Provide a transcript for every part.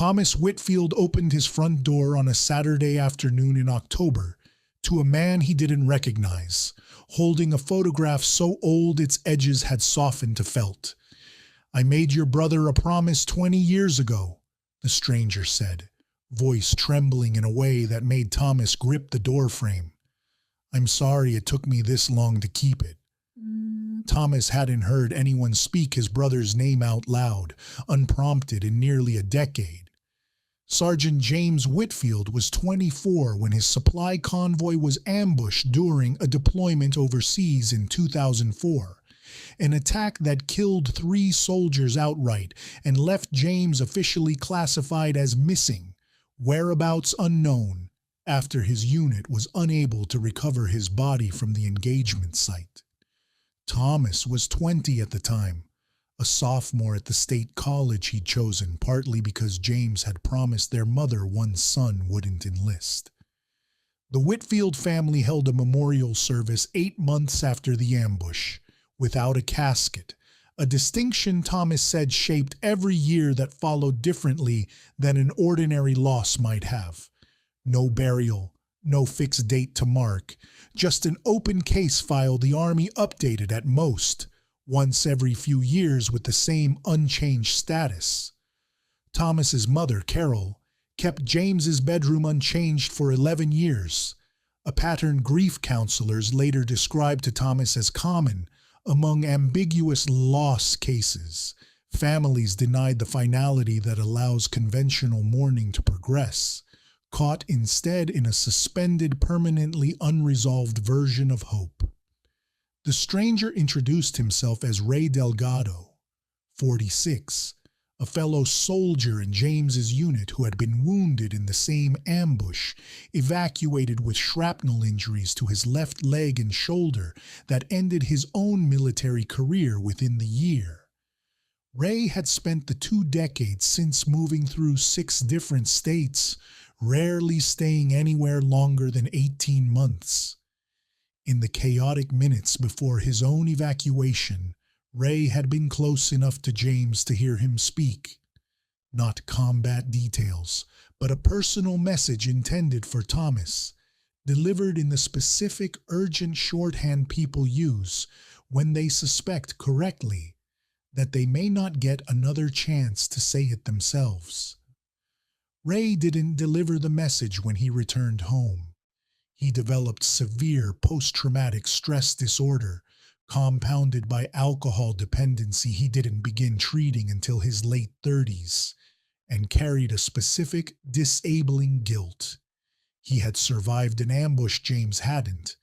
Thomas Whitfield opened his front door on a Saturday afternoon in October to a man he didn't recognize, holding a photograph so old its edges had softened to felt. "I made your brother a promise 20 years ago," the stranger said, voice trembling in a way that made Thomas grip the doorframe. "I'm sorry it took me this long to keep it." Thomas hadn't heard anyone speak his brother's name out loud, unprompted, in nearly a decade. Sergeant James Whitfield was 24 when his supply convoy was ambushed during a deployment overseas in 2004, an attack that killed 3 soldiers outright and left James officially classified as missing, whereabouts unknown, after his unit was unable to recover his body from the engagement site. Thomas was 20 at the time, a sophomore at the state college he'd chosen, partly because James had promised their mother one son wouldn't enlist. The Whitfield family held a memorial service 8 months after the ambush, without a casket, a distinction Thomas said shaped every year that followed differently than an ordinary loss might have. No burial, no fixed date to mark, just an open case file the Army updated at most, once every few years with the same unchanged status. Thomas's mother, Carol, kept James's bedroom unchanged for 11 years, a pattern grief counselors later described to Thomas as common among ambiguous loss cases. Families denied the finality that allows conventional mourning to progress, caught instead in a suspended, permanently unresolved version of hope. The stranger introduced himself as Ray Delgado, 46, a fellow soldier in James's unit who had been wounded in the same ambush, evacuated with shrapnel injuries to his left leg and shoulder that ended his own military career within the year. Ray had spent the 2 decades since moving through 6 different states, rarely staying anywhere longer than 18 months. In the chaotic minutes before his own evacuation, Ray had been close enough to James to hear him speak. Not combat details, but a personal message intended for Thomas, delivered in the specific urgent shorthand people use when they suspect correctly that they may not get another chance to say it themselves. Ray didn't deliver the message when he returned home. He developed severe post-traumatic stress disorder, compounded by alcohol dependency he didn't begin treating until his late 30s, and carried a specific disabling guilt. He had survived an ambush James hadn't,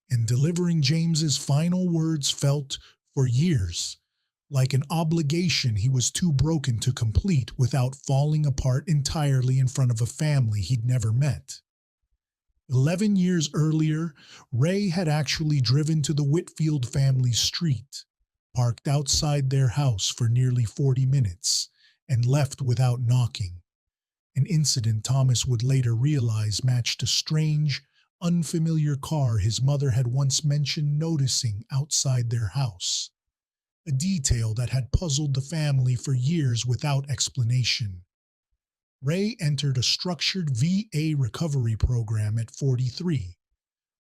and delivering James's final words felt, for years, like an obligation he was too broken to complete without falling apart entirely in front of a family he'd never met. 11 years earlier, Ray had actually driven to the Whitfield family's street, parked outside their house for nearly 40 minutes, and left without knocking. An incident Thomas would later realize matched a strange, unfamiliar car his mother had once mentioned noticing outside their house, a detail that had puzzled the family for years without explanation. Ray entered a structured VA recovery program at 43,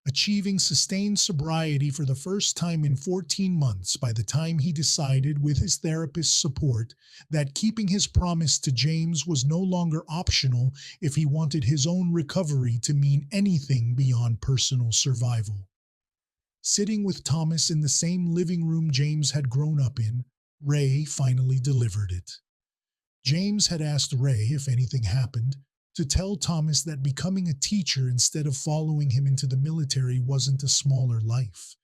achieving sustained sobriety for the first time in 14 months by the time he decided, with his therapist's support, that keeping his promise to James was no longer optional if he wanted his own recovery to mean anything beyond personal survival. Sitting with Thomas in the same living room James had grown up in, Ray finally delivered it. James had asked Ray, if anything happened, to tell Thomas that becoming a teacher instead of following him into the military wasn't a smaller life.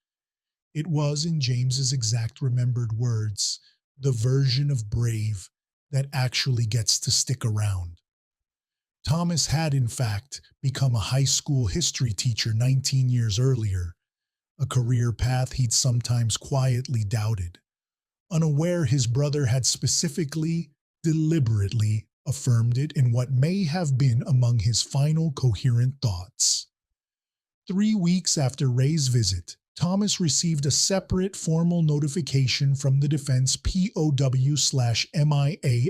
It was, in James's exact remembered words, the version of brave that actually gets to stick around. Thomas had, in fact, become a high school history teacher 19 years earlier, a career path he'd sometimes quietly doubted, unaware his brother had specifically, deliberately affirmed it in what may have been among his final coherent thoughts. 3 weeks after Ray's visit, Thomas received a separate formal notification from the Defense POW/MIA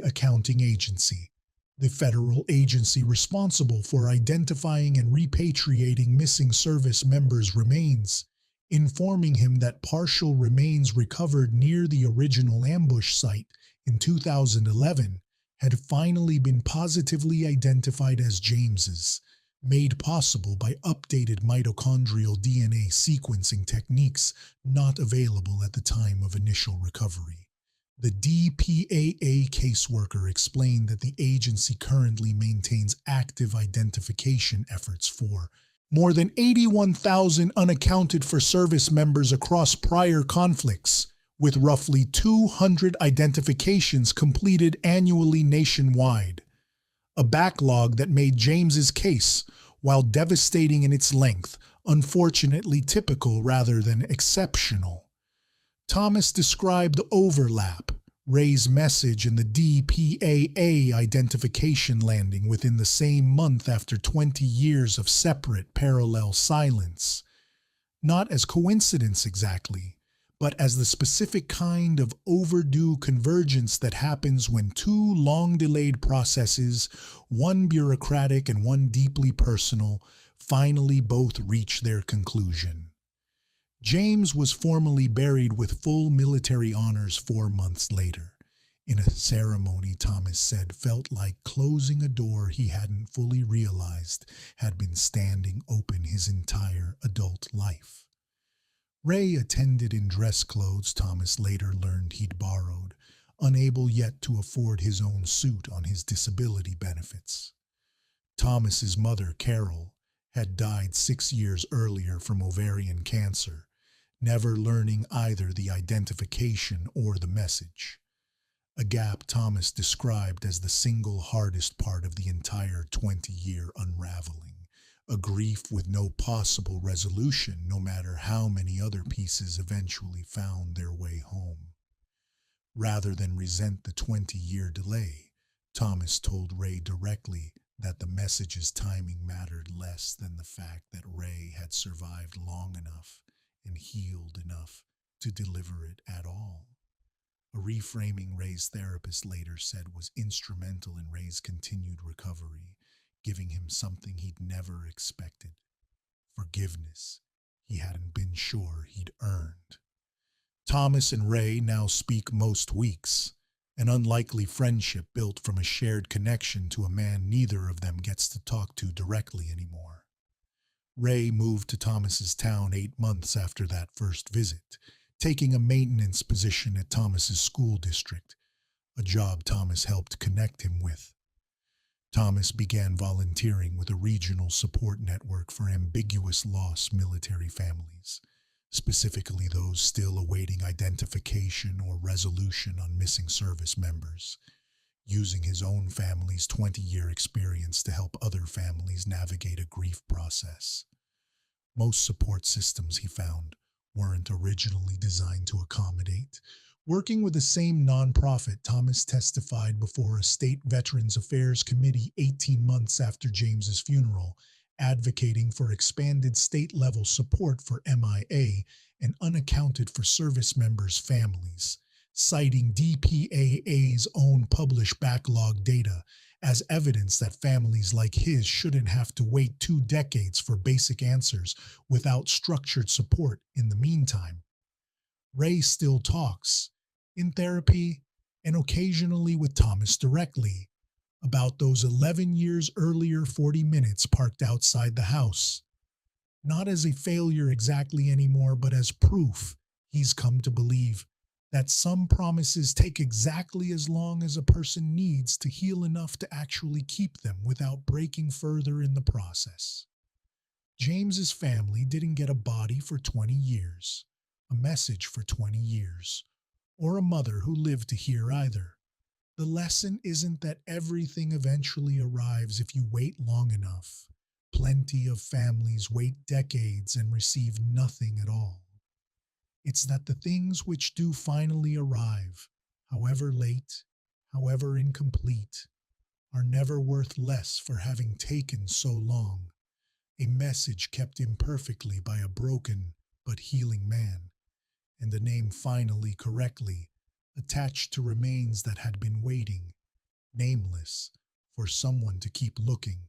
accounting agency, the federal agency responsible for identifying and repatriating missing service members' remains, informing him that partial remains recovered near the original ambush site in 2011 had finally been positively identified as James's, made possible by updated mitochondrial DNA sequencing techniques not available at the time of initial recovery. The DPAA caseworker explained that the agency currently maintains active identification efforts for more than 81,000 unaccounted for service members across prior conflicts, with roughly 200 identifications completed annually nationwide. A backlog that made James's case, while devastating in its length, unfortunately typical rather than exceptional. Thomas described the overlap, Ray's message and the DPAA identification landing within the same month after 20 years of separate parallel silence. Not as coincidence exactly, but as the specific kind of overdue convergence that happens when two long-delayed processes, one bureaucratic and one deeply personal, finally both reach their conclusion. James was formally buried with full military honors 4 months later, in a ceremony Thomas said felt like closing a door he hadn't fully realized had been standing open his entire adult life. Ray attended in dress clothes Thomas later learned he'd borrowed, unable yet to afford his own suit on his disability benefits. Thomas's mother, Carol, had died 6 years earlier from ovarian cancer, never learning either the identification or the message. A gap Thomas described as the single hardest part of the entire 20-year unraveling, a grief with no possible resolution no matter how many other pieces eventually found their way home. Rather than resent the 20-year delay, Thomas told Ray directly that the message's timing mattered less than the fact that Ray had survived long enough and healed enough to deliver it at all. A reframing Ray's therapist later said was instrumental in Ray's continued recovery, giving him something he'd never expected: forgiveness he hadn't been sure he'd earned. Thomas and Ray now speak most weeks, an unlikely friendship built from a shared connection to a man neither of them gets to talk to directly anymore. Ray moved to Thomas's town 8 months after that first visit, taking a maintenance position at Thomas's school district, a job Thomas helped connect him with. Thomas began volunteering with a regional support network for ambiguous lost military families, specifically those still awaiting identification or resolution on missing service members, using his own family's 20-year experience to help other families navigate a grief process. Most support systems, he found, weren't originally designed to accommodate. Working with the same nonprofit, Thomas testified before a state Veterans Affairs Committee 18 months after James's funeral, advocating for expanded state-level support for MIA and unaccounted for service members' families, citing DPAA's own published backlog data as evidence that families like his shouldn't have to wait 2 decades for basic answers without structured support in the meantime. Ray still talks, in therapy and occasionally with Thomas directly, about those 11 years earlier 40 minutes parked outside the house. Not as a failure exactly anymore, but as proof, he's come to believe, that some promises take exactly as long as a person needs to heal enough to actually keep them without breaking further in the process. James's family didn't get a body for 20 years, a message for 20 years, or a mother who lived to hear either. The lesson isn't that everything eventually arrives if you wait long enough. Plenty of families wait decades and receive nothing at all. It's that the things which do finally arrive, however late, however incomplete, are never worth less for having taken so long. A message kept imperfectly by a broken but healing man, and a name finally correctly attached to remains that had been waiting, nameless, for someone to keep looking.